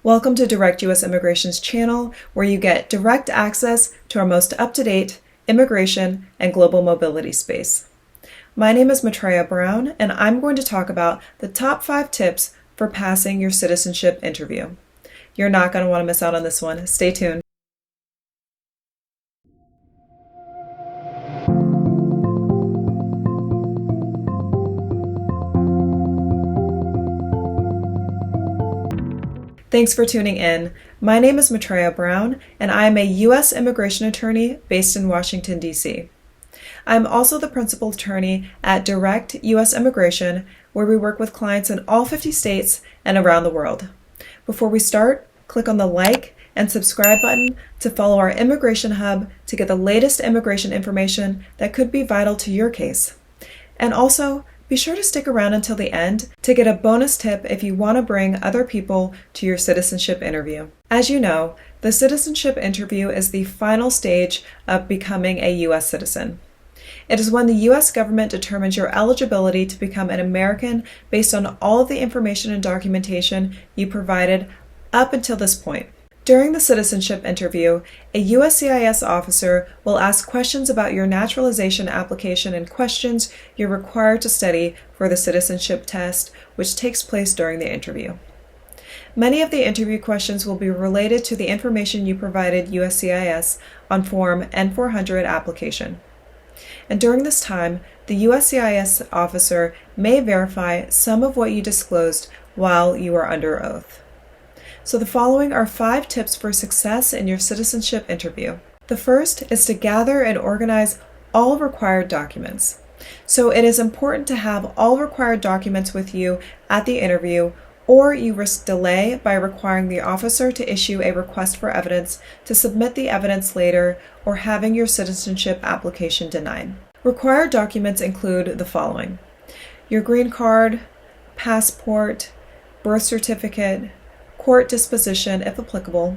Welcome to Direct U.S. Immigration's channel, where you get direct access to our most up-to-date immigration and global mobility space. My name is Maitreya Brown, and I'm going to talk about the top 5 tips for passing your citizenship interview. You're not going to want to miss out on this one. Stay tuned. Thanks for tuning in. My name is Maitreya Brown, and I am a U.S. immigration attorney based in Washington, D.C. I'm also the principal attorney at Direct U.S. Immigration, where we work with clients in all 50 states and around the world. Before we start, click on the like and subscribe button to follow our Immigration Hub to get the latest immigration information that could be vital to your case. And also, be sure to stick around until the end to get a bonus tip if you want to bring other people to your citizenship interview. As you know, the citizenship interview is the final stage of becoming a U.S. citizen. It is when the U.S. government determines your eligibility to become an American based on all of the information and documentation you provided up until this point. During the citizenship interview, a USCIS officer will ask questions about your naturalization application and questions you're required to study for the citizenship test, which takes place during the interview. Many of the interview questions will be related to the information you provided USCIS on Form N-400 application. And during this time, the USCIS officer may verify some of what you disclosed while you are under oath. So the following are 5 tips for success in your citizenship interview. The first is to gather and organize all required documents. So it is important to have all required documents with you at the interview, or you risk delay by requiring the officer to issue a request for evidence to submit the evidence later, or having your citizenship application denied. Required documents include the following: your green card, passport, birth certificate, court disposition if applicable,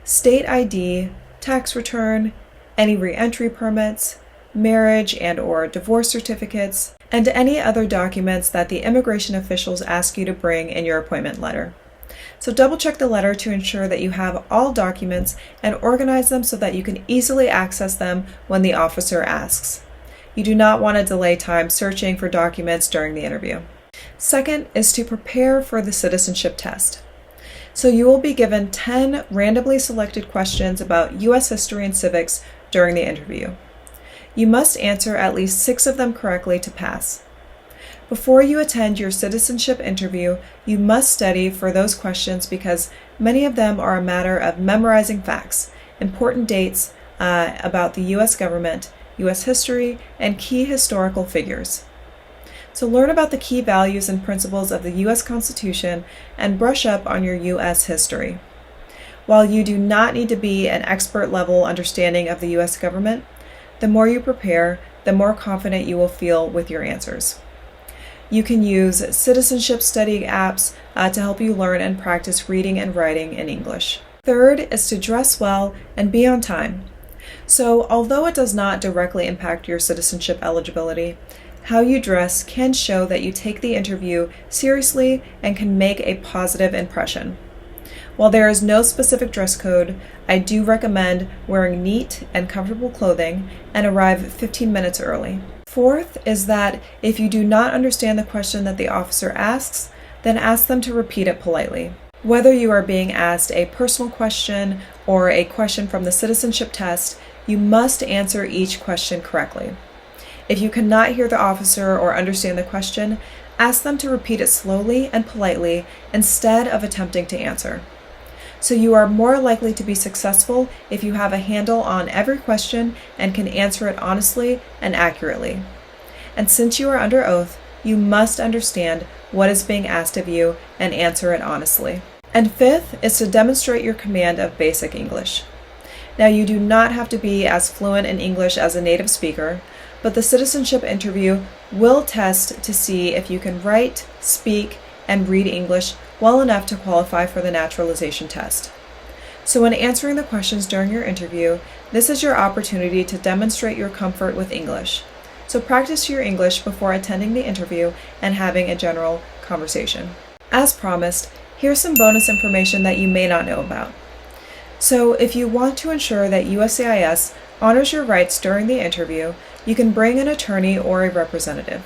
state ID, tax return, any re-entry permits, marriage and/or divorce certificates, and any other documents that the immigration officials ask you to bring in your appointment letter. So double check the letter to ensure that you have all documents and organize them so that you can easily access them when the officer asks. You do not want to delay time searching for documents during the interview. Second is to prepare for the citizenship test. So you will be given 10 randomly selected questions about U.S. history and civics during the interview. You must answer at least 6 of them correctly to pass. Before you attend your citizenship interview, you must study for those questions because many of them are a matter of memorizing facts, important dates about the U.S. government, U.S. history, and key historical figures. So learn about the key values and principles of the U.S. Constitution and brush up on your U.S. history. While you do not need to be an expert-level understanding of the U.S. government, the more you prepare, the more confident you will feel with your answers. You can use citizenship study apps to help you learn and practice reading and writing in English. Third is to dress well and be on time. So although it does not directly impact your citizenship eligibility, how you dress can show that you take the interview seriously and can make a positive impression. While there is no specific dress code, I do recommend wearing neat and comfortable clothing and arrive 15 minutes early. Fourth is that if you do not understand the question that the officer asks, then ask them to repeat it politely. Whether you are being asked a personal question or a question from the citizenship test, you must answer each question correctly. If you cannot hear the officer or understand the question, ask them to repeat it slowly and politely instead of attempting to answer. So you are more likely to be successful if you have a handle on every question and can answer it honestly and accurately. And since you are under oath, you must understand what is being asked of you and answer it honestly. And fifth is to demonstrate your command of basic English. Now, you do not have to be as fluent in English as a native speaker, but the citizenship interview will test to see if you can write, speak, and read English well enough to qualify for the naturalization test. So when answering the questions during your interview, this is your opportunity to demonstrate your comfort with English. So practice your English before attending the interview and having a general conversation. As promised, Here's some bonus information that you may not know about. So if you want to ensure that USCIS honors your rights during the interview, you can bring an attorney or a representative.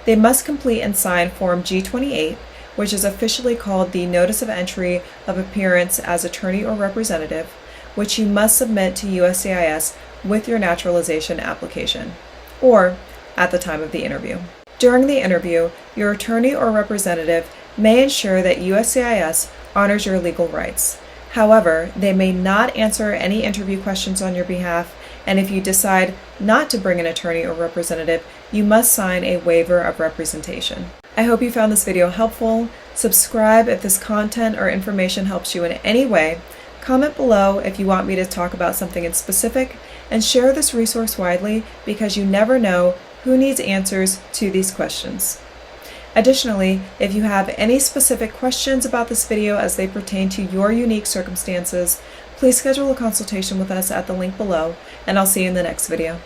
They must complete and sign Form G28, which is officially called the Notice of Entry of Appearance as Attorney or Representative, which you must submit to USCIS with your naturalization application, or at the time of the interview. During the interview, your attorney or representative may ensure that USCIS honors your legal rights. However, they may not answer any interview questions on your behalf, and if you decide not to bring an attorney or representative, you must sign a waiver of representation. I hope you found this video helpful. Subscribe if this content or information helps you in any way. Comment below if you want me to talk about something in specific, and share this resource widely because you never know who needs answers to these questions. Additionally, if you have any specific questions about this video as they pertain to your unique circumstances, please schedule a consultation with us at the link below, and I'll see you in the next video.